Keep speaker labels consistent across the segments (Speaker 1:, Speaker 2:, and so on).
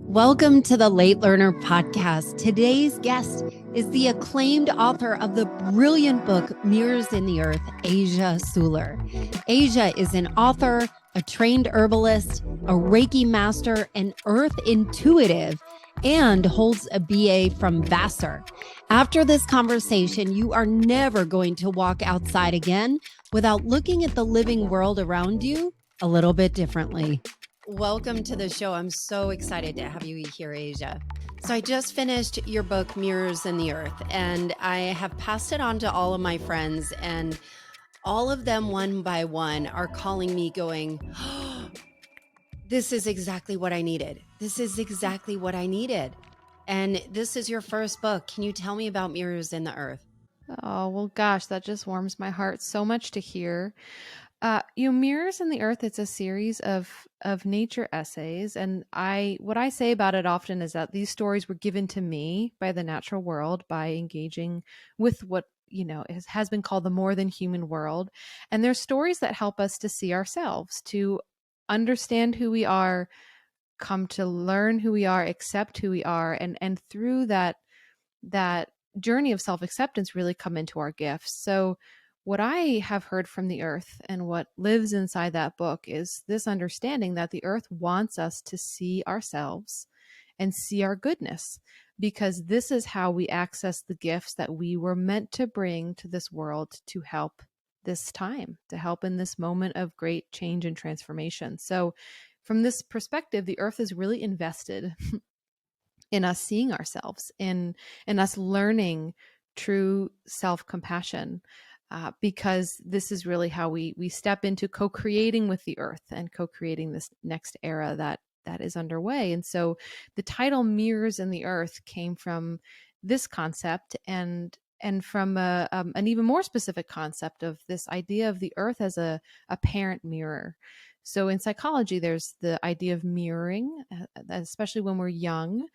Speaker 1: Welcome to the Late Learner Podcast. Today's guest is the acclaimed author of the brilliant book, Mirrors in the Earth, Asia Suler. Asia is an author, a trained herbalist, a Reiki master, an earth intuitive, and holds a BA from Vassar. After this conversation, you are never going to walk outside again without looking at the living world around you a little bit differently. Welcome to the show. I'm so excited to have you here, Asia. So I just finished your book, Mirrors in the Earth, and I have passed it on to all of my friends, and all of them one by one are calling me going, oh, this is exactly what I needed. This is exactly what I needed. And this is your first book. Can you tell me about Mirrors in the Earth?
Speaker 2: Oh, well, gosh, that just warms my heart so much to hear. Mirrors in the Earth, it's a series of nature essays. And what I say about it often is that these stories were given to me by the natural world by engaging with what, has been called the more than human world. And they're stories that help us to see ourselves, to understand who we are, come to learn who we are, accept who we are, and through that journey of self-acceptance really come into our gifts. So what I have heard from the earth and what lives inside that book is this understanding that the earth wants us to see ourselves and see our goodness, because this is how we access the gifts that we were meant to bring to this world to help this time, to help in this moment of great change and transformation. So from this perspective, the earth is really invested in us seeing ourselves, in us learning true self-compassion, because this is really how we step into co-creating with the earth and co-creating this next era that is underway. And so the title Mirrors in the Earth came from this concept and from an even more specific concept of this idea of the earth as a parent mirror. So in psychology, there's the idea of mirroring, especially when we're young.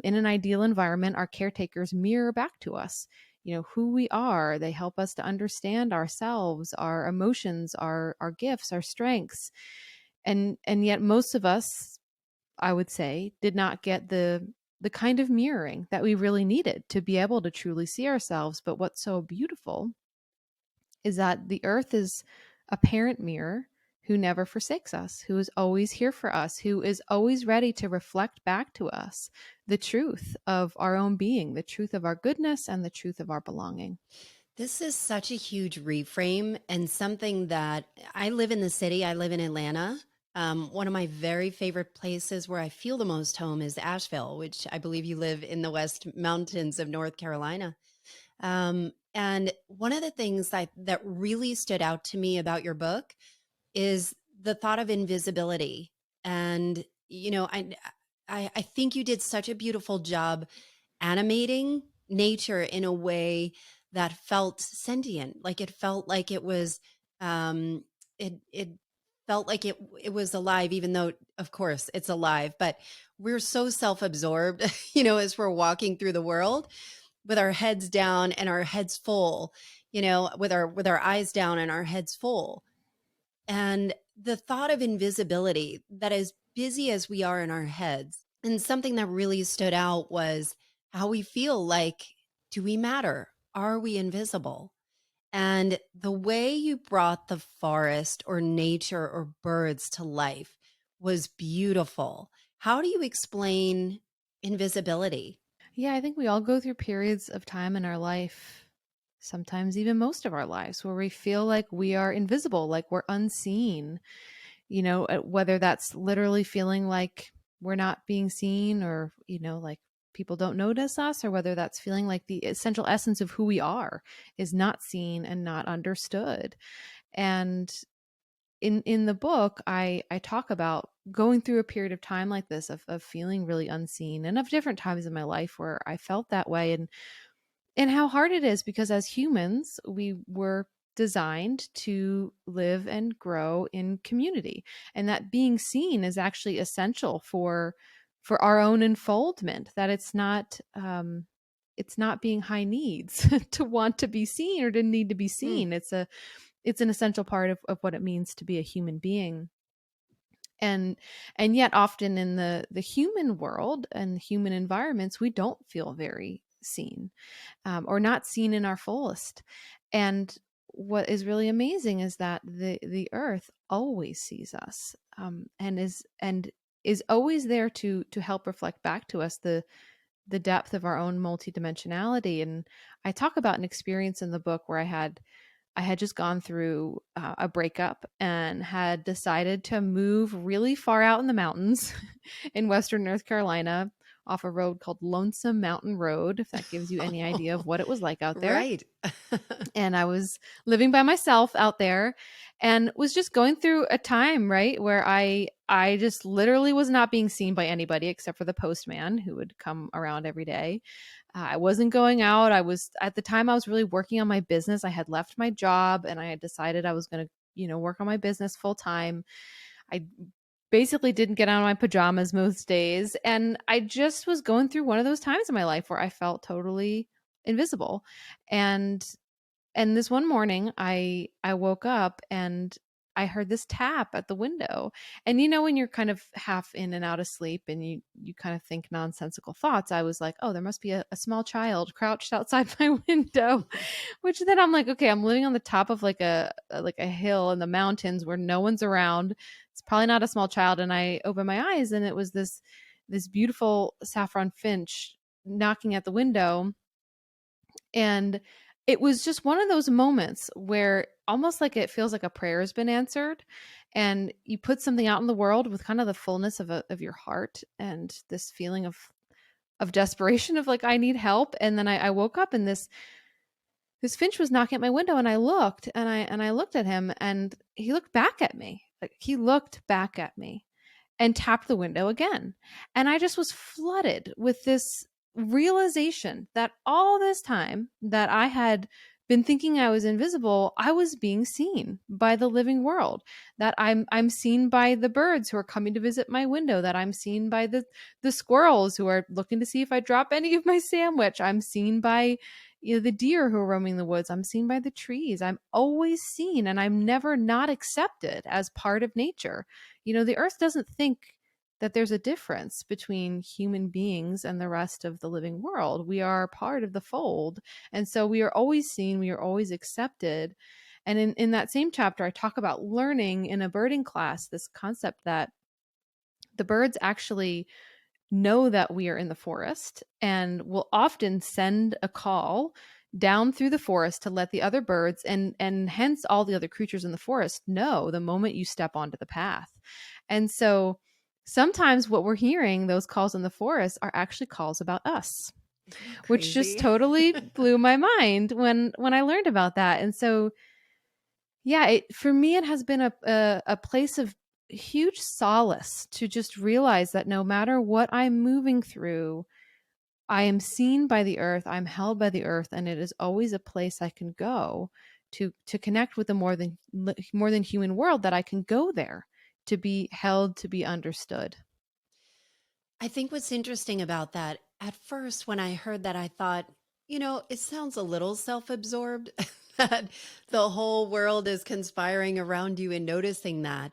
Speaker 2: In an ideal environment, our caretakers mirror back to us, who we are. They help us to understand ourselves, our emotions, our gifts, our strengths. And yet most of us, I would say, did not get the kind of mirroring that we really needed to be able to truly see ourselves. But what's so beautiful is that the earth is a parent mirror who never forsakes us, who is always here for us, who is always ready to reflect back to us the truth of our own being, the truth of our goodness, and the truth of our belonging.
Speaker 1: This is such a huge reframe, and something that I live in the city. I live in Atlanta. One of my very favorite places where I feel the most home is Asheville, which I believe you live in the West Mountains of North Carolina. And one of the things that really stood out to me about your book is the thought of invisibility. And, I think you did such a beautiful job animating nature in a way that felt sentient. Like it felt like it was, it felt like it was alive, even though of course it's alive, but we're so self-absorbed, as we're walking through the world with our heads down and our heads full, with our eyes down and our heads full. And the thought of invisibility, that as busy as we are in our heads, and something that really stood out was how we feel like, do we matter? Are we invisible? And the way you brought the forest or nature or birds to life was beautiful. How do you explain invisibility?
Speaker 2: Yeah, I think we all go through periods of time in our life, sometimes even most of our lives, where we feel like we are invisible, like we're unseen, whether that's literally feeling like we're not being seen or, like people don't notice us, or whether that's feeling like the essential essence of who we are is not seen and not understood. And in the book, I talk about going through a period of time like this of feeling really unseen, and of different times in my life where I felt that way, and how hard it is, because as humans, we were designed to live and grow in community, and that being seen is actually essential for our own unfoldment, that it's not being high needs to want to be seen or to need to be
Speaker 1: Hmm.
Speaker 2: seen. It's an essential part of what it means to be a human being. And yet often in the human world and human environments, we don't feel very seen, or not seen in our fullest. And what is really amazing is that the earth always sees us, and is always there to help reflect back to us the depth of our own multidimensionality. And I talk about an experience in the book where I had just gone through a breakup and had decided to move really far out in the mountains in Western North Carolina, off a road called Lonesome Mountain Road, if that gives you any idea of what it was like out there.
Speaker 1: Right.
Speaker 2: And I was living by myself out there and was just going through a time, right, where I just literally was not being seen by anybody except for the postman who would come around every day. I wasn't going out. I was, at the time, I was really working on my business. I had left my job and I had decided I was going to, work on my business full time. I basically didn't get out of my pajamas most days. And I just was going through one of those times in my life where I felt totally invisible. And this one morning I woke up and I heard this tap at the window. And when you're kind of half in and out of sleep and you kind of think nonsensical thoughts, I was like, oh, there must be a small child crouched outside my window. Which then I'm like, okay, I'm living on the top of like a hill in the mountains where no one's around. It's probably not a small child. And I opened my eyes and it was this beautiful saffron finch knocking at the window. And it was just one of those moments where almost like it feels like a prayer has been answered, and you put something out in the world with kind of the fullness of your heart and this feeling of desperation of like, I need help. And then I woke up and this finch was knocking at my window, and I looked and I looked at him, and he looked back at me. Like, he looked back at me and tapped the window again. And I just was flooded with this realization that all this time that I had been thinking I was invisible, I was being seen by the living world. That I'm seen by the birds who are coming to visit my window, that I'm seen by the squirrels who are looking to see if I drop any of my sandwich. I'm seen by the deer who are roaming the woods. I'm seen by the trees. I'm always seen, and I'm never not accepted as part of nature. The earth doesn't think that there's a difference between human beings and the rest of the living world. We are part of the fold. And so we are always seen, we are always accepted. And in that same chapter, I talk about learning in a birding class this concept that the birds actually know that we are in the forest and will often send a call down through the forest to let the other birds and hence all the other creatures in the forest know the moment you step onto the path. And so sometimes what we're hearing, those calls in the forest, are actually calls about us,
Speaker 1: Isn't that
Speaker 2: which just
Speaker 1: crazy?
Speaker 2: totally blew my mind when I learned about that. And so yeah, for me, it has been a place of huge solace to just realize that no matter what I'm moving through, I am seen by the earth, I'm held by the earth, and it is always a place I can go to connect with the more than human world, that I can go there to be held, to be understood.
Speaker 1: I think what's interesting about that, at first, when I heard that, I thought, it sounds a little self absorbed that the whole world is conspiring around you and noticing that.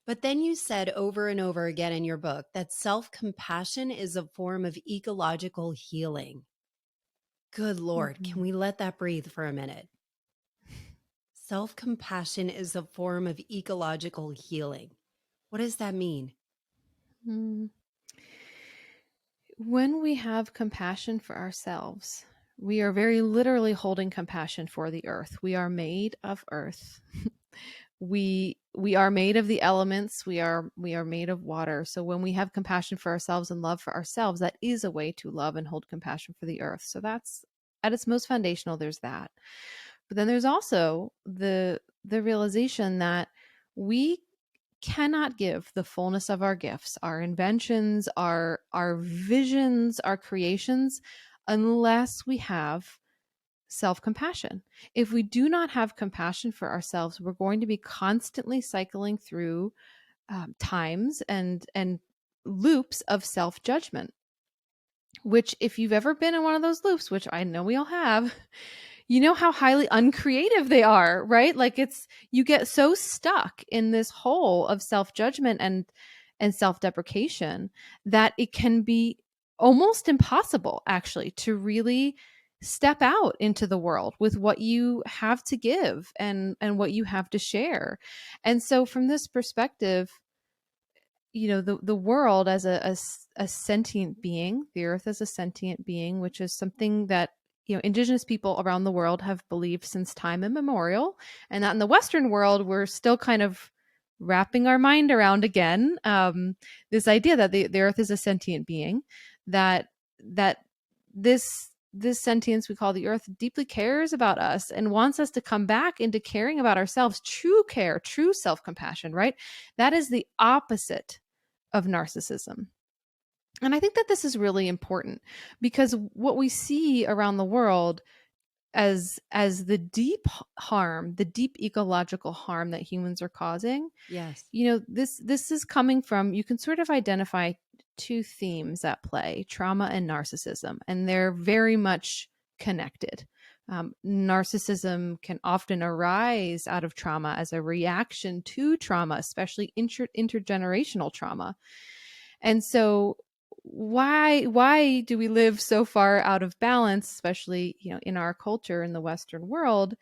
Speaker 1: But then you said over and over again in your book that self compassion is a form of ecological healing. Good Lord, can
Speaker 2: Mhm.
Speaker 1: we let that breathe for a minute? Self compassion is a form of ecological healing. What does that mean?
Speaker 2: Mm. When we have compassion for ourselves, we are very literally holding compassion for the earth. We are made of earth. We are made of the elements. We are made of water. So when we have compassion for ourselves and love for ourselves, that is a way to love and hold compassion for the earth. So that's at its most foundational, there's that. But then there's also the realization that we cannot give the fullness of our gifts, our inventions, our visions, our creations, unless we have self-compassion. If we do not have compassion for ourselves, we're going to be constantly cycling through times and loops of self-judgment, which, if you've ever been in one of those loops, which I know we all have, you know how highly uncreative they are, right? Like it's you get so stuck in this hole of self-judgment and self-deprecation that it can be almost impossible actually to really step out into the world with what you have to give and what you have to share. And so from this perspective, you know, the world as a sentient being, the earth as a sentient being, which is something that, you know, indigenous people around the world have believed since time immemorial, and that in the Western world we're still kind of wrapping our mind around again, this idea that the earth is a sentient being, that that this sentience we call the earth deeply cares about us and wants us to come back into caring about ourselves, true care, true self-compassion, right? That is the opposite of narcissism. And I think that this is really important because what we see around the world as the deep harm, the deep ecological harm that humans are causing,
Speaker 1: Yes.
Speaker 2: you know, this is coming from, you can sort of identify two themes at play, trauma and narcissism, and they're very much connected. Narcissism can often arise out of trauma as a reaction to trauma, especially intergenerational trauma. And so why do we live so far out of balance, especially, you know, in our culture in the Western world?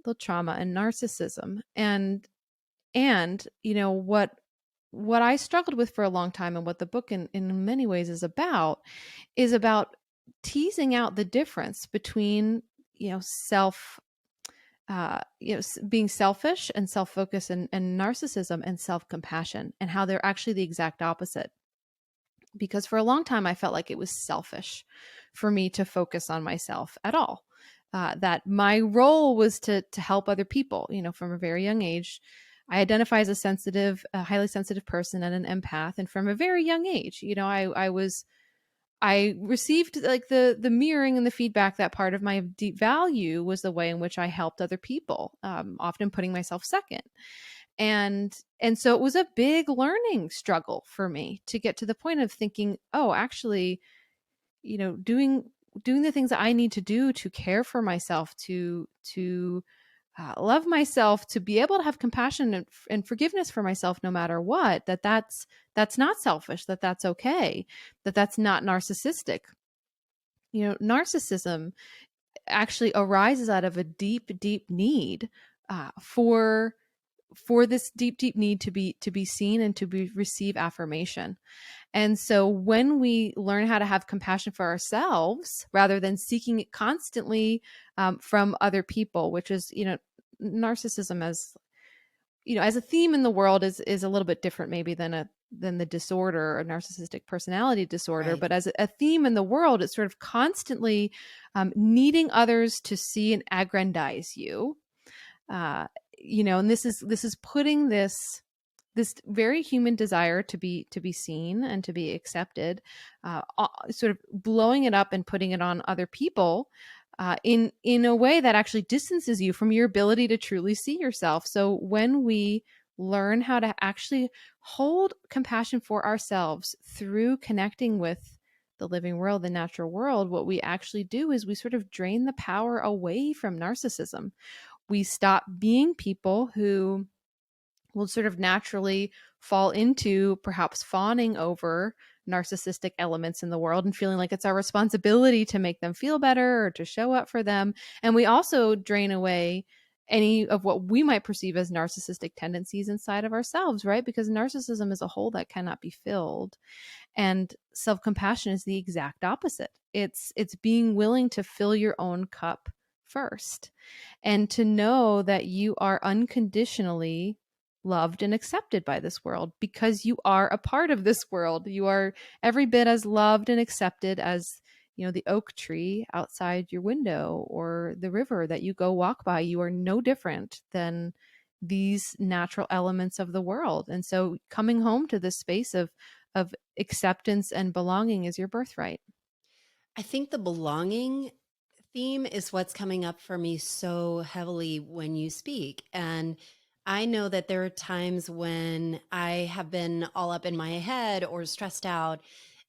Speaker 2: The trauma and narcissism. And you know what I struggled with for a long time, and what the book in many ways is about teasing out the difference between, you know, being selfish and self-focused, and narcissism and self-compassion, and how they're actually the exact opposite. Because for a long time I felt like it was selfish for me to focus on myself at all. That my role was to help other people. You know, from a very young age, I identify as a highly sensitive person and an empath, and from a very young age, you know, I received like the mirroring and the feedback that part of my deep value was the way in which I helped other people, often putting myself second. And so it was a big learning struggle for me to get to the point of thinking, oh, actually, you know, doing the things that I need to do to care for myself, to love myself, to be able to have compassion and forgiveness for myself no matter what, that's not selfish, that's okay, that's not narcissistic. You know, narcissism actually arises out of a deep need, for this deep need to be seen and to be receive affirmation. And so when we learn how to have compassion for ourselves rather than seeking it constantly, from other people, which is, you know, narcissism as, you know, as a theme in the world is a little bit different maybe than the disorder or narcissistic personality disorder.
Speaker 1: Right.
Speaker 2: But as a theme in the world, it's sort of constantly, needing others to see and aggrandize you. uh, you know, and this is putting this very human desire to be seen and to be accepted, sort of blowing it up and putting it on other people, in a way that actually distances you from your ability to truly see yourself. So when we learn how to actually hold compassion for ourselves through connecting with the living world, the natural world, what we actually do is we sort of drain the power away from narcissism. We stop being people who will sort of naturally fall into perhaps fawning over narcissistic elements in the world and feeling like it's our responsibility to make them feel better or to show up for them. And we also drain away any of what we might perceive as narcissistic tendencies inside of ourselves, right? Because narcissism is a hole that cannot be filled. And self-compassion is the exact opposite. It's being willing to fill your own cup first, and to know that you are unconditionally loved and accepted by this world because you are a part of this world. You are every bit as loved and accepted as, you know, the oak tree outside your window or the river that you go walk by. You are no different than these natural elements of the world. And so coming home to this space of acceptance and belonging is your birthright.
Speaker 1: I think the belonging theme is what's coming up for me so heavily when you speak. And I know that there are times when I have been all up in my head or stressed out.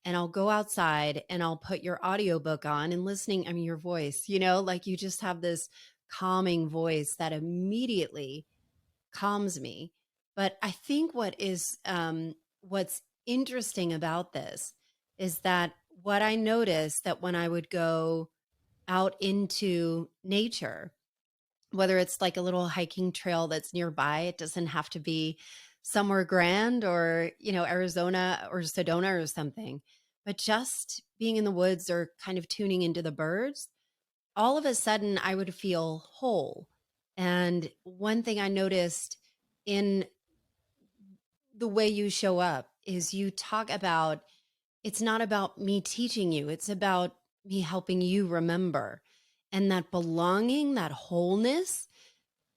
Speaker 1: and I'll go outside and I'll put your audiobook on and listening, I mean, your voice, like you just have this calming voice that immediately calms me. But I think what's interesting about this is that what I noticed that when I would go out into nature, whether it's like a little hiking trail that's nearby, it doesn't have to be somewhere grand or, Arizona or Sedona or something, but just being in the woods or kind of tuning into the birds, all of a sudden I would feel whole. And one thing I noticed in the way you show up is you talk about it's not about me teaching you, it's about me helping you remember. And that belonging, that wholeness,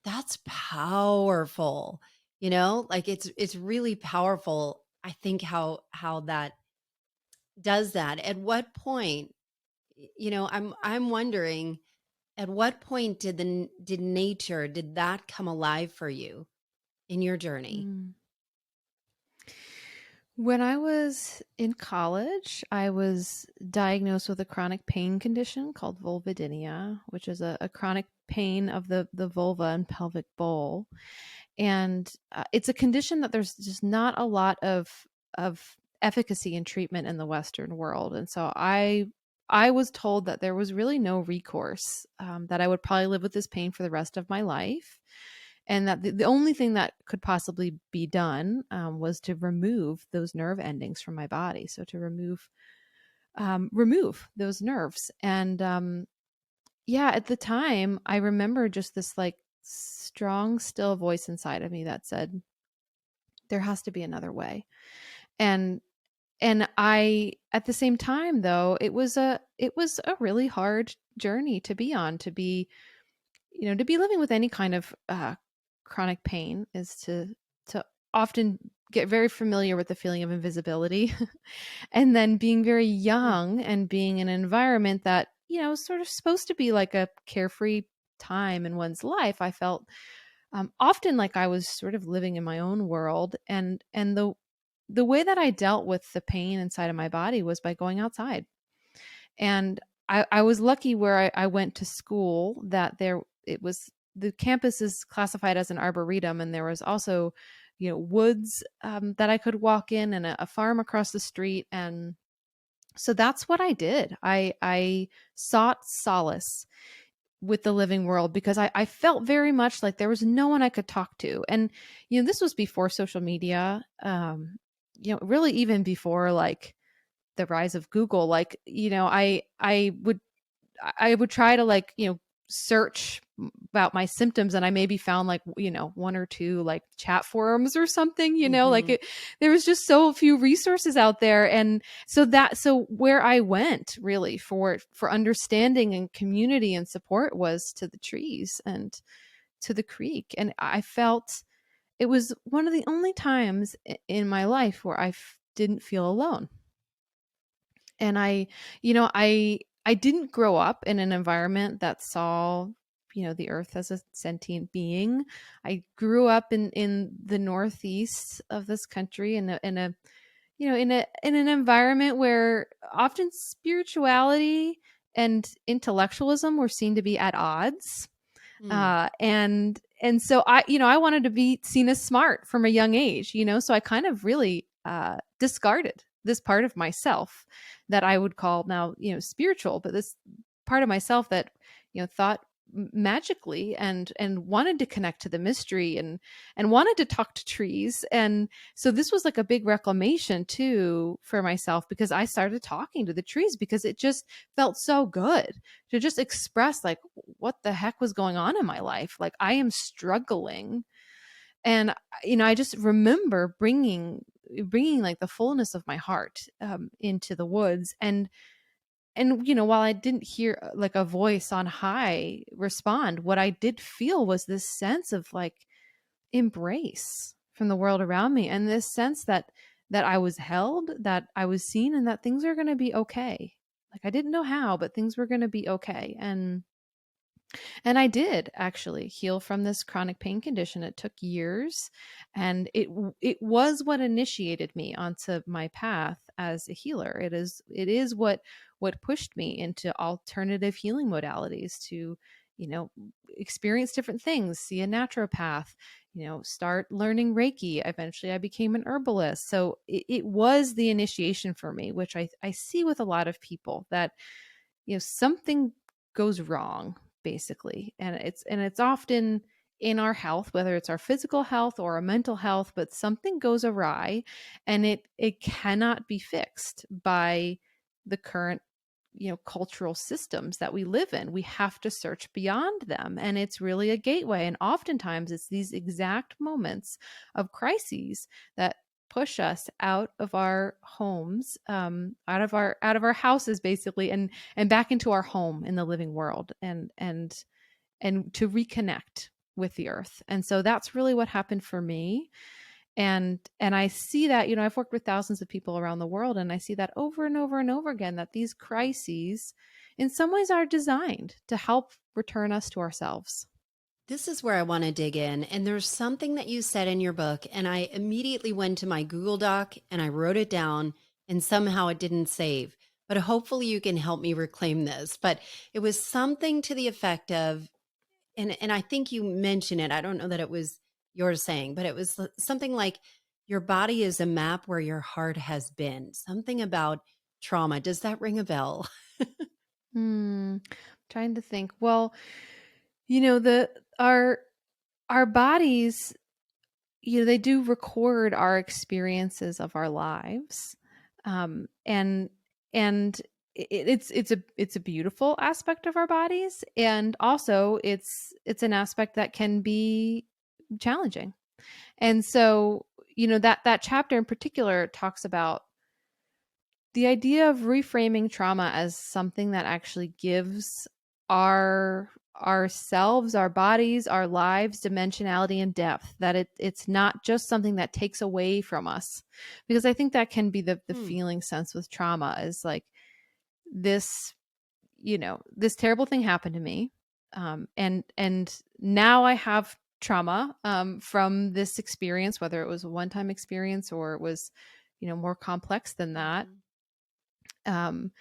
Speaker 1: that's powerful. Like it's really powerful. I think how that does that. At what point, I'm wondering, at what point did nature, did that come alive for you in your journey?
Speaker 2: Mm. When I was in college, I was diagnosed with a chronic pain condition called vulvodynia, which is a chronic pain of the vulva and pelvic bowl. And it's a condition that there's just not a lot of efficacy in treatment in the Western world. And so I was told that there was really no recourse, that I would probably live with this pain for the rest of my life, and that the only thing that could possibly be done, was to remove those nerve endings from my body. So to remove those nerves. And yeah, at the time, I remember just this like strong, still voice inside of me that said, "There has to be another way." And I, at the same time, though, it was a really hard journey to be on. To be living with any kind of chronic pain is to often get very familiar with the feeling of invisibility, and then being very
Speaker 1: Mm.
Speaker 2: young and being in an environment that is sort of supposed to be like a carefree time in one's life. I felt, often like I was sort of living in my own world, and the way that I dealt with the pain inside of my body was by going outside. And I was lucky where I went to school, that it was, the campus is classified as an arboretum, and there was also woods, that I could walk in, and a farm across the street. And so that's what I did. I sought solace with the living world, because I felt very much like there was no one I could talk to. And this was before social media, really even before like the rise of Google. Like, I would try to, like, search about my symptoms, and I maybe found like, one or two like chat forums or something, like
Speaker 1: Mhm.
Speaker 2: there was just so few resources out there. And so where I went really for understanding and community and support was to the trees and to the creek. And I felt it was one of the only times in my life where didn't feel alone. And I didn't grow up in an environment that saw the earth as a sentient being. I grew up in the northeast of this country, in an environment where often spirituality and intellectualism were seen to be at odds.
Speaker 1: Mm.
Speaker 2: And so I wanted to be seen as smart from a young age, so I kind of really discarded this part of myself that I would call now, spiritual, but this part of myself that, thought magically, and wanted to connect to the mystery, and wanted to talk to trees. And so this was like a big reclamation too for myself, because I started talking to the trees, because it just felt so good to just express like what the heck was going on in my life. Like, I am struggling. And I just remember bringing like the fullness of my heart, into the woods. And while I didn't hear like a voice on high respond, what I did feel was this sense of like embrace from the world around me, and this sense that I was held, that I was seen, and that things are going to be okay. Like, I didn't know how, but things were going to be okay. And And I did actually heal from this chronic pain condition. It took years, and it was what initiated me onto my path as a healer. It is what pushed me into alternative healing modalities to, you know, experience different things, see a naturopath, start learning Reiki. Eventually I became an herbalist. So it was the initiation for me, which I see with a lot of people that, something goes wrong basically, and it's often in our health, whether it's our physical health or our mental health, but something goes awry, and it cannot be fixed by the current, cultural systems that we live in. We have to search beyond them, and it's really a gateway, and oftentimes it's these exact moments of crises that push us out of our homes, out of our houses basically, and back into our home in the living world, and to reconnect with the earth. And so that's really what happened for me. And I see that, I've worked with thousands of people around the world, and I see that over and over and over again, that these crises in some ways are designed to help return us to ourselves.
Speaker 1: This is where I want to dig in. And there's something that you said in your book, and I immediately went to my Google Doc and I wrote it down, and somehow it didn't save. But hopefully you can help me reclaim this. But it was something to the effect of, and I think you mentioned it. I don't know that it was yours saying, but it was something like your body is a map where your heart has been. Something about trauma. Does that ring a bell?
Speaker 2: Trying to think. Well, the our bodies, they do record our experiences of our lives, and it's a beautiful aspect of our bodies, and also it's an aspect that can be challenging. And so, that chapter in particular talks about the idea of reframing trauma as something that actually gives ourselves, our bodies, our lives dimensionality and depth, that it's not just something that takes away from us. Because I think that can be the
Speaker 1: Hmm.
Speaker 2: feeling sense with trauma, is like this, this terrible thing happened to me, and now I have trauma, from this experience, whether it was a one-time experience or it was, more complex than that.
Speaker 1: Mhm.
Speaker 2: Um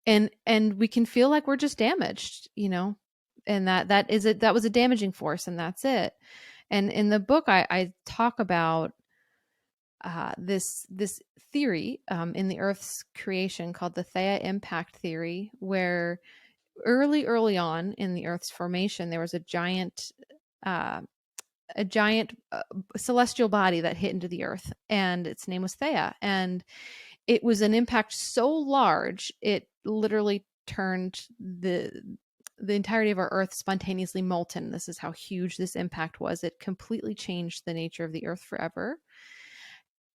Speaker 2: and and we can feel like we're just damaged, and that was a damaging force, and that's it. And in the book, I talk about this theory, in the Earth's creation, called the Theia impact theory, where early on in the Earth's formation, there was uh, a giant celestial body that hit into the Earth, and its name was Theia. And it was an impact so large, it literally turned the entirety of our Earth spontaneously molten. This is how huge this impact was. It completely changed the nature of the Earth forever,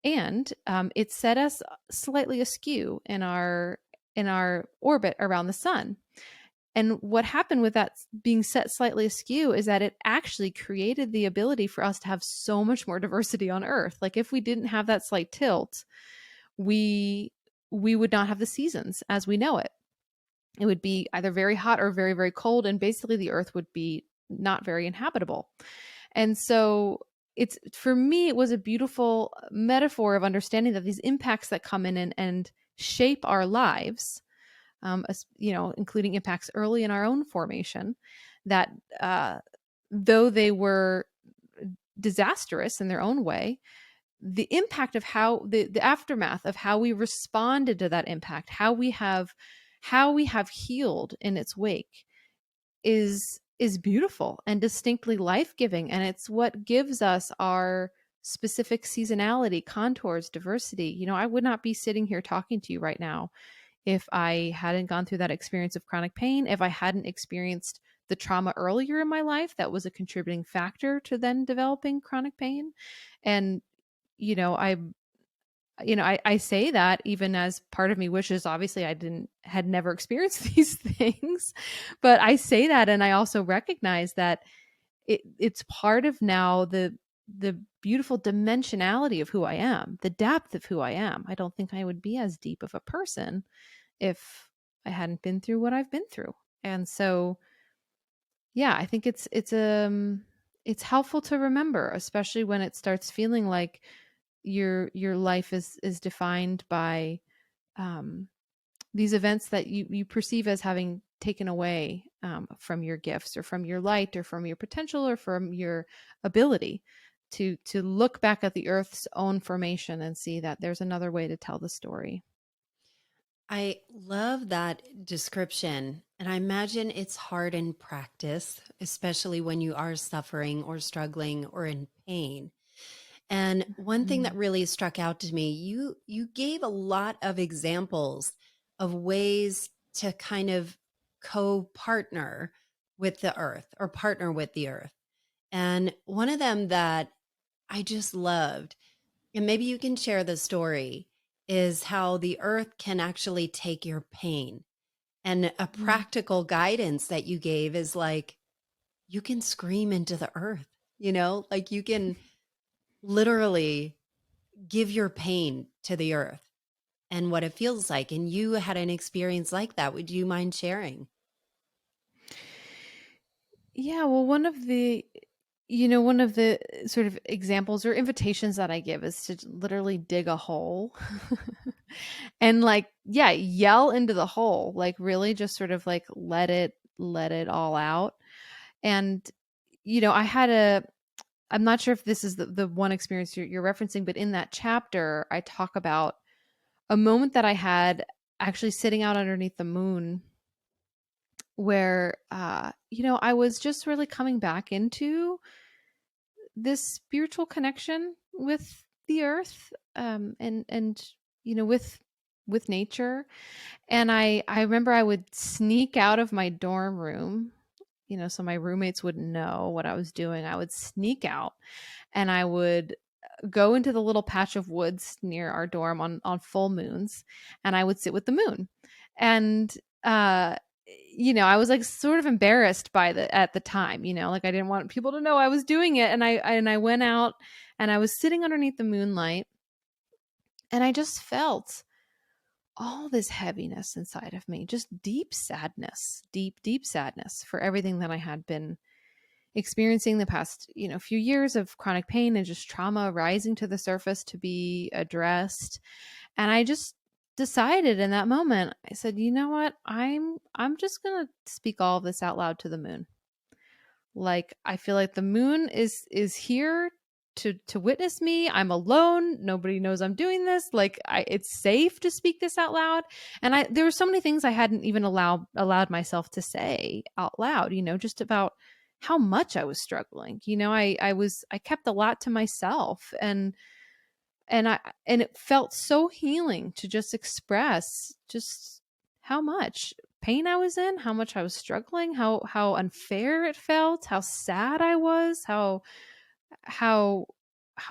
Speaker 2: and it set us slightly askew in our orbit around the sun. And what happened with that being set slightly askew is that it actually created the ability for us to have so much more diversity on Earth. Like, if we didn't have that slight tilt, we we would not have the seasons as we know it. It would be either very hot or very, very cold, and basically the Earth would be not very inhabitable. And so, it's for me, it was a beautiful metaphor of understanding that these impacts that come in and shape our lives, including impacts early in our own formation, that uh, though they were disastrous in their own way, the impact of how the aftermath of how we responded to that impact, how we have healed in its wake, is beautiful and distinctly life-giving, and it's what gives us our specific seasonality, contours, diversity. I would not be sitting here talking to you right now if I hadn't gone through that experience of chronic pain, if I hadn't experienced the trauma earlier in my life that was a contributing factor to then developing chronic pain. And you know i I say that even as part of me wishes, obviously, I didn't had never experienced these things, but I say that, and I also recognize that it's part of now the beautiful dimensionality of who I am, the depth of who I am. I don't think I would be as deep of a person if I hadn't been through what I've been through. And so yeah, I think it's helpful to remember, especially when it starts feeling like your life is defined by um, these events that you perceive as having taken away from your gifts or from your light or from your potential or from your ability to look back at the earth's own formation and see that there's another way to tell the story.
Speaker 1: I love that description. And I imagine it's hard in practice, especially when you are suffering or struggling or in pain. And one thing that
Speaker 2: Mhm.
Speaker 1: really struck out to me, you gave a lot of examples of ways to kind of co-partner with the earth or partner with the earth. And one of them that I just loved, and maybe you can share the story, is how the earth can actually take your pain. And a
Speaker 2: Mm.
Speaker 1: practical guidance that you gave is like, you can scream into the earth, like you can literally give your pain to the earth and what it feels like. And you had an experience like that. Would you mind sharing?
Speaker 2: Yeah, well, one of the sort of examples or invitations that I give is to literally dig a hole and like, yeah, yell into the hole, like really just sort of like let it all out. And I had I'm not sure if this is the one experience you're referencing, but in that chapter, I talk about a moment that I had actually sitting out underneath the moon where, I was just really coming back into this spiritual connection with the earth, and with nature. And I remember I would sneak out of my dorm room, so my roommates wouldn't know what I was doing. I would sneak out and I would go into the little patch of woods near our dorm on full moons, and I would sit with the moon. And I was like sort of embarrassed by the at the time, like I didn't want people to know I was doing it. And I went out and I was sitting underneath the moonlight, and I just felt all this heaviness inside of me, just deep sadness, deep sadness for everything that I had been experiencing the past, few years of chronic pain and just trauma rising to the surface to be addressed. And I just decided in that moment, I said, you know what? I'm just going to speak all of this out loud to the moon. Like, I feel like the moon is here to witness me. I'm alone. Nobody knows I'm doing this. Like, it's safe to speak this out loud. And there were so many things I hadn't even allowed myself to say out loud, just about how much I was struggling. I kept a lot to myself, and it felt so healing to just express just how much pain I was in, how much I was struggling, how unfair it felt, how sad I was, how how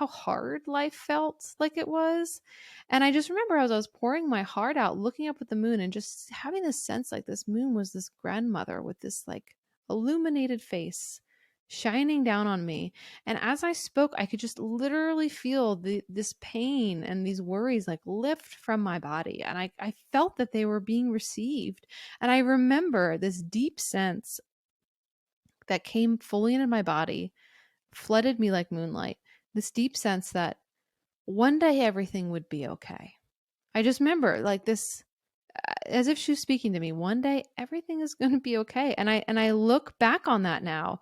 Speaker 2: hard life felt like it was. And I just remember as I was pouring my heart out, looking up at the moon and just having this sense like this moon was this grandmother with this like illuminated face shining down on me. And as I spoke, I could just literally feel this pain and these worries like lift from my body. And I felt that they were being received. And I remember this deep sense that came fully into my body, flooded me like moonlight, this deep sense that one day everything would be okay. I just remember like this, as if she was speaking to me. One day everything is going to be okay. And I look back on that now,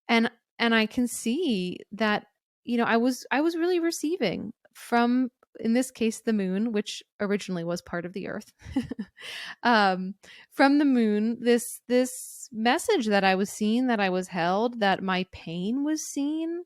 Speaker 2: and I can see that I was really receiving from, in this case, the moon, which originally was part of the earth. um from the moon, this message that I was seen, that I was held, that my pain was seen.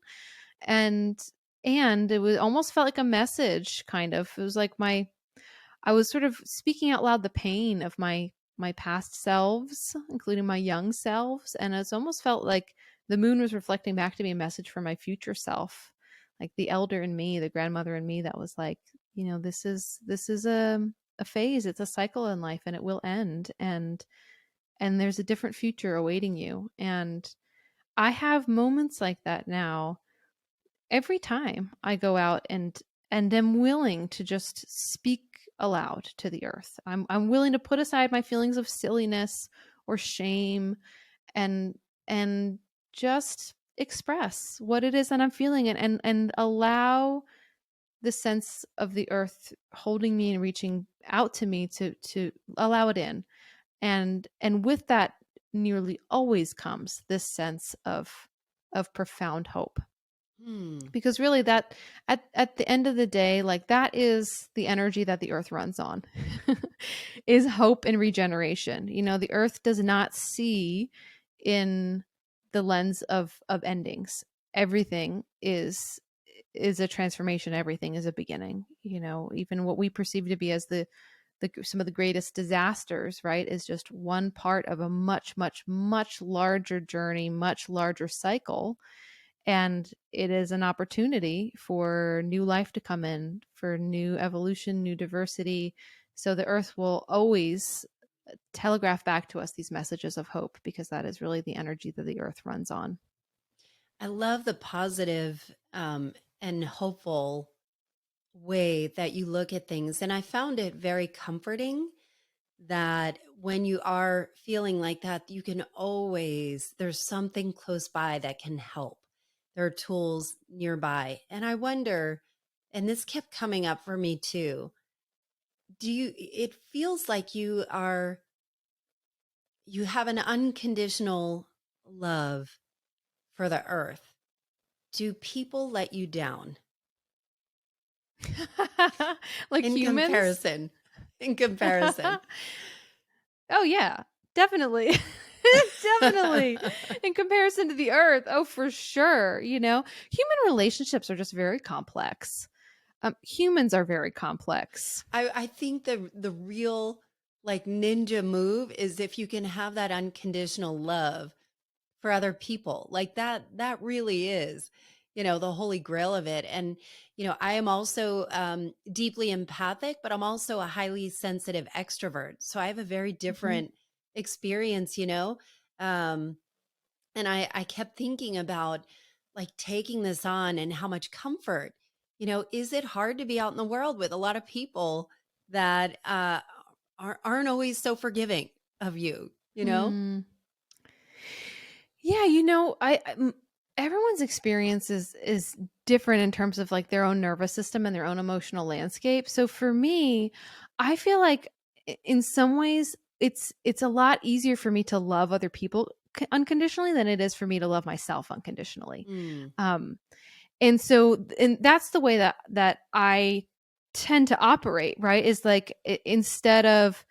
Speaker 2: And it was almost felt like a message, kind of. It was like I was sort of speaking out loud the pain of my past selves, including my young selves. And it's almost felt like the moon was reflecting back to me a message for my future self, like the elder in me, the grandmother in me, that was like, this is a phase, it's a cycle in life, and it will end. And there's a different future awaiting you. And I have moments like that now every time I go out and am willing to just speak aloud to the earth. I'm willing to put aside my feelings of silliness or shame, and and just express what it is that I'm feeling, and allow the sense of the earth holding me and reaching out to me to allow it in. And with that nearly always comes this sense of profound hope,
Speaker 1: Hmm.
Speaker 2: because really that at the end of the day, like, that is the energy that the earth runs on, is hope and regeneration. The earth does not see in the lens of endings. Everything is a transformation. Everything is a beginning. Even what we perceive to be as some of the greatest disasters, right, is just one part of a much, much, much larger journey, much larger cycle. And it is an opportunity for new life to come in, for new evolution, new diversity. So the earth will always telegraph back to us these messages of hope, because that is really the energy that the earth runs on.
Speaker 1: I love the positive and hopeful way that you look at things. And I found it very comforting that when you are feeling like that, you can always, there's something close by that can help. There are tools nearby. And I wonder, and this kept coming up for me too. It feels like you have an unconditional love for the earth. Do people let you down
Speaker 2: Like
Speaker 1: in
Speaker 2: humans?
Speaker 1: comparison? In comparison.
Speaker 2: Oh yeah, definitely. Definitely. In comparison to the earth, oh for sure. Human relationships are just very complex. Humans are very complex.
Speaker 1: I think the real like ninja move is if you can have that unconditional love for other people. Like that really is, the holy grail of it. And I am also deeply empathic, but I'm also a highly sensitive extrovert. So I have a very
Speaker 2: Mhm.
Speaker 1: different experience. Um and I kept thinking about like taking this on and how much comfort, is it hard to be out in the world with a lot of people that aren't always so forgiving of you?
Speaker 2: Hmm. Yeah, everyone's experience is different in terms of like their own nervous system and their own emotional landscape. So for me, I feel like in some ways it's a lot easier for me to love other people unconditionally than it is for me to love myself unconditionally.
Speaker 1: Mm,
Speaker 2: Um and that's the way that I tend to operate, right? Is like, instead of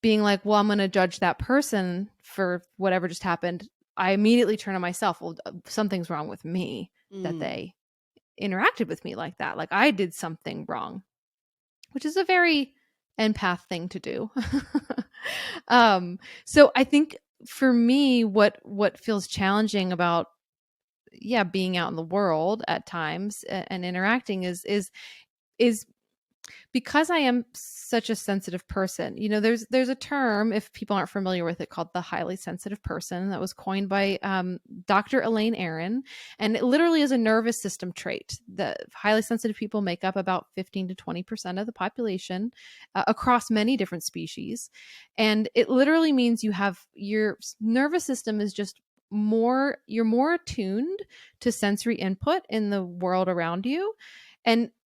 Speaker 2: being like, well, I'm going to judge that person for whatever just happened, I immediately turn on myself. Well, something's wrong with me that
Speaker 1: mm.
Speaker 2: they interacted with me like that. Like I did something wrong, which is a very empath thing to do. So I think for me, what feels challenging about, yeah, being out in the world at times and interacting is because I am such a sensitive person. There's a term, if people aren't familiar with it, called the highly sensitive person, that was coined by Dr. Elaine Aron, and it literally is a nervous system trait. The highly sensitive people make up about 15 to 20% of the population across many different species, and it literally means your nervous system is just you're more attuned to sensory input in the world around you.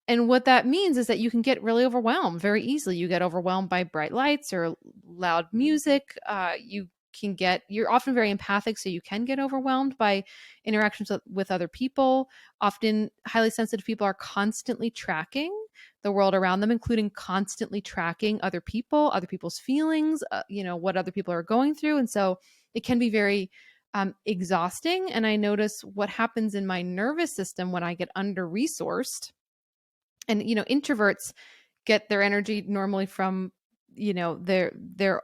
Speaker 2: And what that means is that you can get really overwhelmed very easily. You get overwhelmed by bright lights or loud music. You're often very empathic, so you can get overwhelmed by interactions with other people. Often, highly sensitive people are constantly tracking the world around them, including constantly tracking other people, other people's feelings, what other people are going through. And so it can be very exhausting. And I notice what happens in my nervous system when I get under resourced. And introverts get their energy normally from their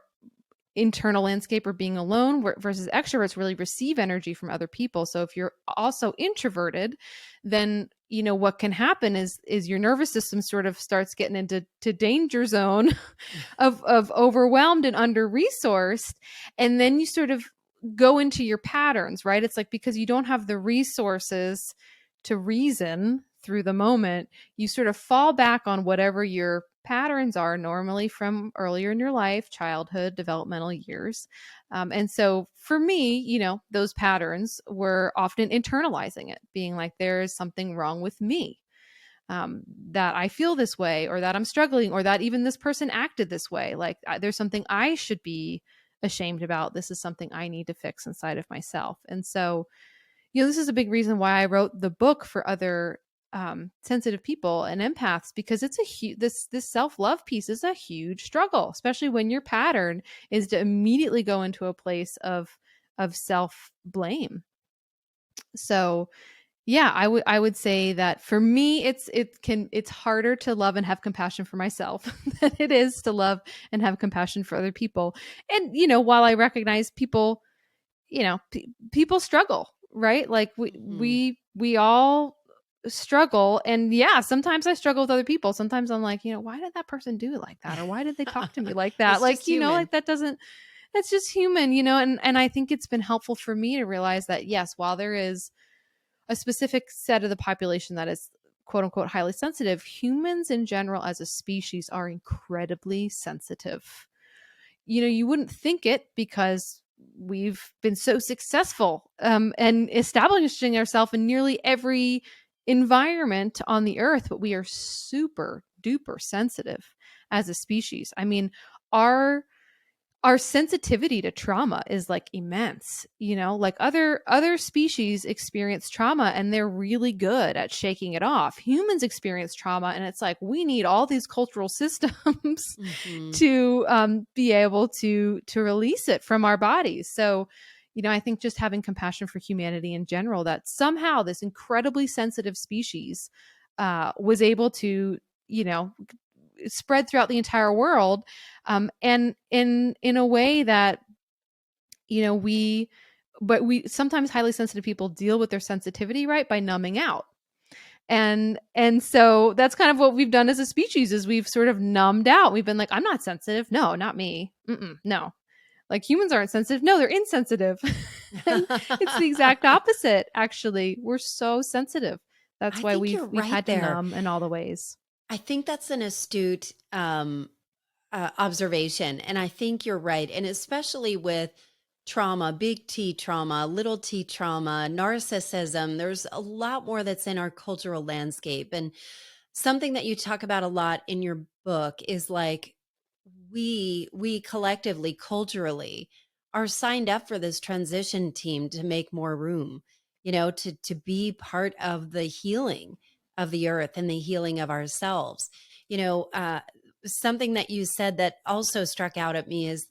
Speaker 2: internal landscape or being alone, versus extroverts really receive energy from other people. So if you're also introverted, then what can happen is your nervous system sort of starts getting into danger zone of overwhelmed and under resourced. And then you sort of go into your patterns, right? It's like, because you don't have the resources to reason through the moment, you sort of fall back on whatever your patterns are normally from earlier in your life, childhood, developmental years. And so for me, those patterns were often internalizing it, being like, there is something wrong with me, that I feel this way, or that I'm struggling, or that even this person acted this way. Like, there's something I should be ashamed about. This is something I need to fix inside of myself. And so, this is a big reason why I wrote the book for other sensitive people and empaths, because it's this self-love piece is a huge struggle, especially when your pattern is to immediately go into a place of self-blame. So yeah, I would say that for me, it's harder to love and have compassion for myself than it is to love and have compassion for other people. And while I recognize people, people struggle, right? Like we
Speaker 1: Mhm.
Speaker 2: we we all struggle, and yeah, sometimes I struggle with other people. Sometimes I'm like, why did that person do it like that, or why did they talk to me like that?
Speaker 1: It's
Speaker 2: Like,
Speaker 1: just human.
Speaker 2: like that doesn't that's just human, and I think it's been helpful for me to realize that, yes, while there is a specific set of the population that is quote unquote highly sensitive, humans in general as a species are incredibly sensitive. You wouldn't think it, because we've been so successful, and establishing ourselves in nearly every environment on the earth, but we are super duper sensitive as a species. I mean, our our sensitivity to trauma is like immense. Like other species experience trauma and they're really good at shaking it off. Humans experience trauma and it's like we need all these cultural systems
Speaker 1: Mhm.
Speaker 2: to be able to release it from our bodies. So I think just having compassion for humanity in general, that somehow this incredibly sensitive species was able to spread throughout the entire world, and in a way that we but we sometimes highly sensitive people deal with their sensitivity, right, by numbing out. And so that's kind of what we've done as a species, is we've sort of numbed out. We've been like, I'm not sensitive. No, not me. No. Like, humans aren't sensitive. No, they're insensitive. And it's the exact opposite, actually. We're so sensitive. That's
Speaker 1: I
Speaker 2: why
Speaker 1: think
Speaker 2: we've
Speaker 1: you're
Speaker 2: we've
Speaker 1: right
Speaker 2: had to
Speaker 1: there.
Speaker 2: numb in all the ways.
Speaker 1: I think that's an astute observation. And I think you're right. And especially with trauma, big T trauma, little t trauma, narcissism, there's a lot more that's in our cultural landscape. And something that you talk about a lot in your book is like we collectively, culturally, are signed up for this transition team to make more room, to be part of the healing of the earth and the healing of ourselves. you know uh Something that you said that also struck out at me is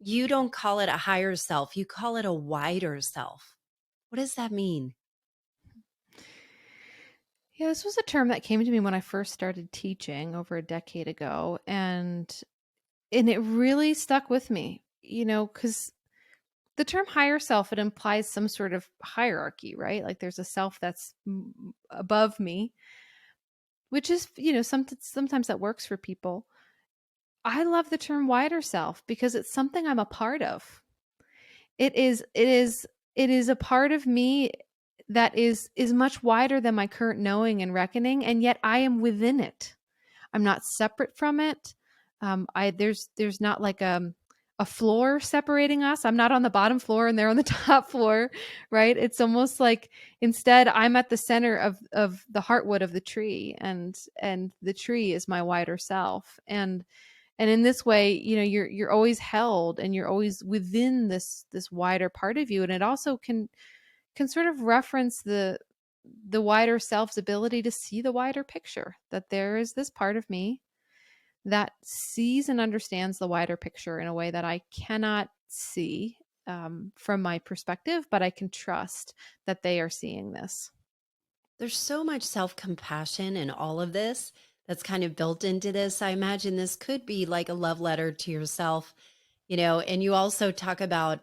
Speaker 1: you don't call it a higher self, you call it a wider self. What does that mean?
Speaker 2: Yeah, this was a term that came to me when I first started teaching over a decade ago, and it really stuck with me. Cuz the term higher self, it implies some sort of hierarchy, right? Like there's a self that's above me, which is, sometimes that works for people. I love the term wider self because it's something I'm a part of. It is a part of me that is much wider than my current knowing and reckoning, and yet I am within it. I'm not separate from it. I there's not like a floor separating us. I'm not on the bottom floor and they're on the top floor, right? It's almost like instead I'm at the center of the heartwood of the tree, and the tree is my wider self. And in this way, you're always held and you're always within this wider part of you, and it also can sort of reference the wider self's ability to see the wider picture, that there is this part of me that sees and understands the wider picture in a way that I cannot see, from my perspective, but I can trust that they are seeing this.
Speaker 1: There's so much self-compassion in all of this that's kind of built into this. I imagine this could be like a love letter to yourself, and you also talk about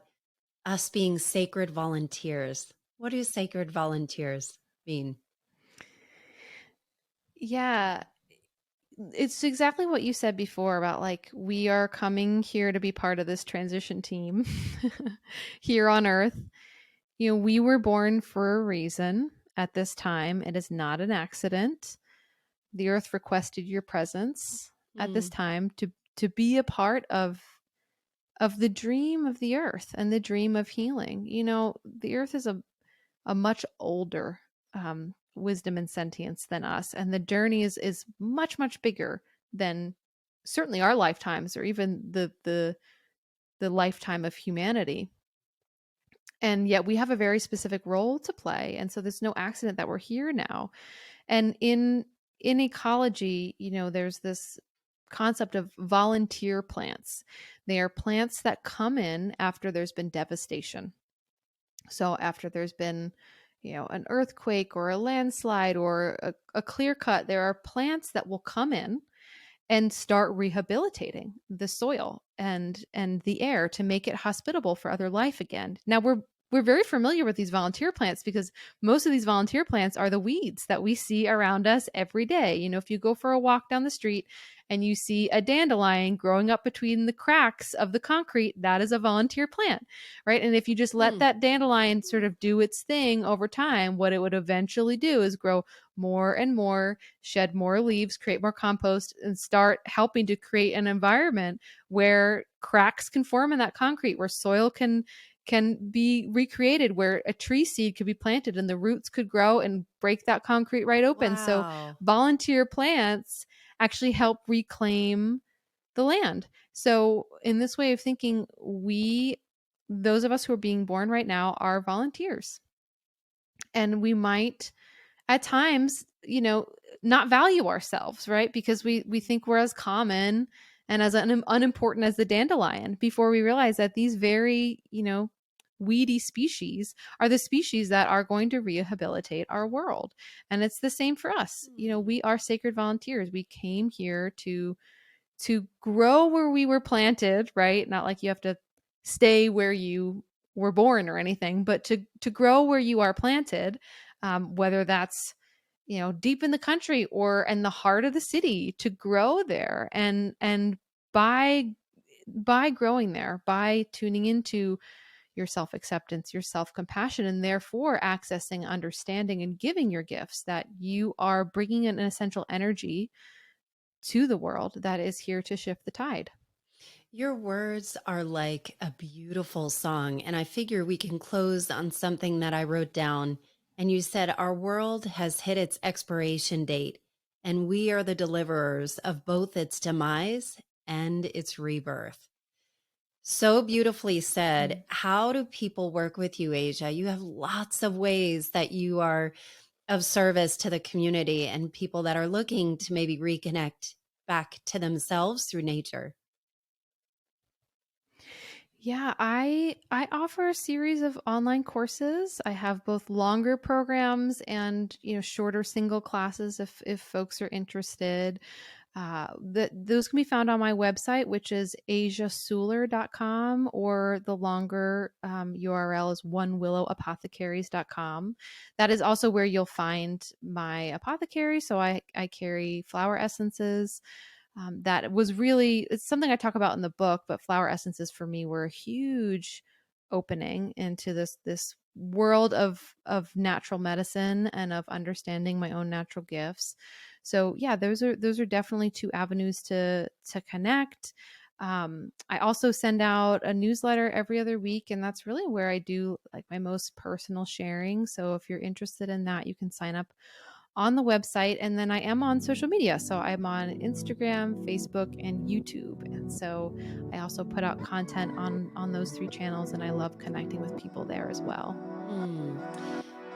Speaker 1: us being sacred volunteers. What do sacred volunteers mean?
Speaker 2: Yeah, it's exactly what you said before about, like, we are coming here to be part of this transition team here on earth. We were born for a reason, at this time. It is not an accident. The earth requested your presence at this
Speaker 1: Mm.
Speaker 2: time to be a part of the dream of the earth and the dream of healing. The earth is a much older wisdom and sentience than us, and the journey is much much bigger than certainly our lifetimes or even the lifetime of humanity. And yet we have a very specific role to play, and so there's no accident that we're here now. And in ecology, there's this concept of volunteer plants. They are plants that come in after there's been devastation. So after there's been, an earthquake or a landslide or a clear cut, there are plants that will come in and start rehabilitating the soil and the air to make it hospitable for other life again. Now we're very familiar with these volunteer plants because most of these volunteer plants are the weeds that we see around us every day. If you go for a walk down the street and you see a dandelion growing up between the cracks of the concrete, that is a volunteer plant, right? And if you just let
Speaker 1: Mm.
Speaker 2: that dandelion sort of do its thing over time, what it would eventually do is grow more and more, shed more leaves, create more compost, and start helping to create an environment where cracks can form in that concrete, where soil can be recreated, where a tree seed could be planted and the roots could grow and break that concrete right open. So
Speaker 1: Wow.
Speaker 2: volunteer plants actually help reclaim the land. So in this way of thinking, those of us who are being born right now, are volunteers. And we might at times, not value ourselves, right? Because we think we're as common and as unimportant as the dandelion, before we realize that these very, weedy species are the species that are going to rehabilitate our world. And it's the same for us. We are sacred volunteers. We came here to grow where we were planted, right? Not like you have to stay where you were born or anything, but to grow where you are planted, whether that's deep in the country or in the heart of the city, to grow there. And by growing there, by tuning into your self-acceptance, your self-compassion, and therefore accessing understanding and giving your gifts, that you are bringing an essential energy to the world that is here to shift the tide.
Speaker 1: Your words are like a beautiful song. And I figure we can close on something that I wrote down. And you said, our world has hit its expiration date, and we are the deliverers of both its demise and its rebirth. So beautifully said.
Speaker 2: Mm.
Speaker 1: How do people work with you, Asia? You have lots of ways that you are of service to the community and people that are looking to maybe reconnect back to themselves through nature.
Speaker 2: Yeah, I offer a series of online courses. I have both longer programs and shorter single classes if folks are interested. Those can be found on my website, which is asiasuler.com, or the longer URL is onewillowapothecaries.com. That is also where you'll find my apothecary. So I carry flower essences. That was really, it's something I talk about in the book, but flower essences for me were a huge opening into this world of natural medicine and of understanding my own natural gifts. So yeah, those are definitely two avenues to connect. I also send out a newsletter every other week, and that's really where I do like my most personal sharing. So if you're interested in that, you can sign up on the website. And then I am on social media. So I'm on Instagram, Facebook, and YouTube. And so I also put out content on those three channels, and I love connecting with people there as well.
Speaker 1: Hmm.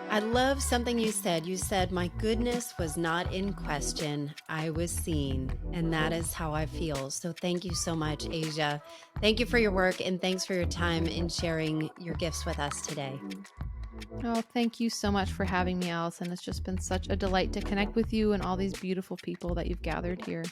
Speaker 1: I love something you said. You said, my goodness was not in question. I was seen. And that is how I feel. So thank you so much, Asia. Thank you for your work, and thanks for your time in sharing your gifts with us today.
Speaker 2: Oh, thank you so much for having me, Allison. It's just been such a delight to connect with you and all these beautiful people that you've gathered here.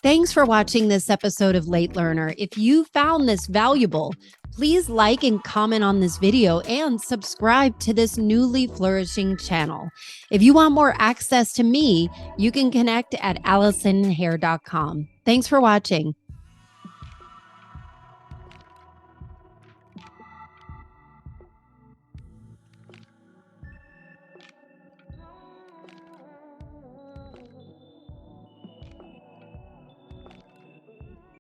Speaker 1: Thanks for watching this episode of Late Learner. If you found this valuable, please like and comment on this video and subscribe to this newly flourishing channel. If you want more access to me, you can connect at AllisonHare.com. Thanks for watching.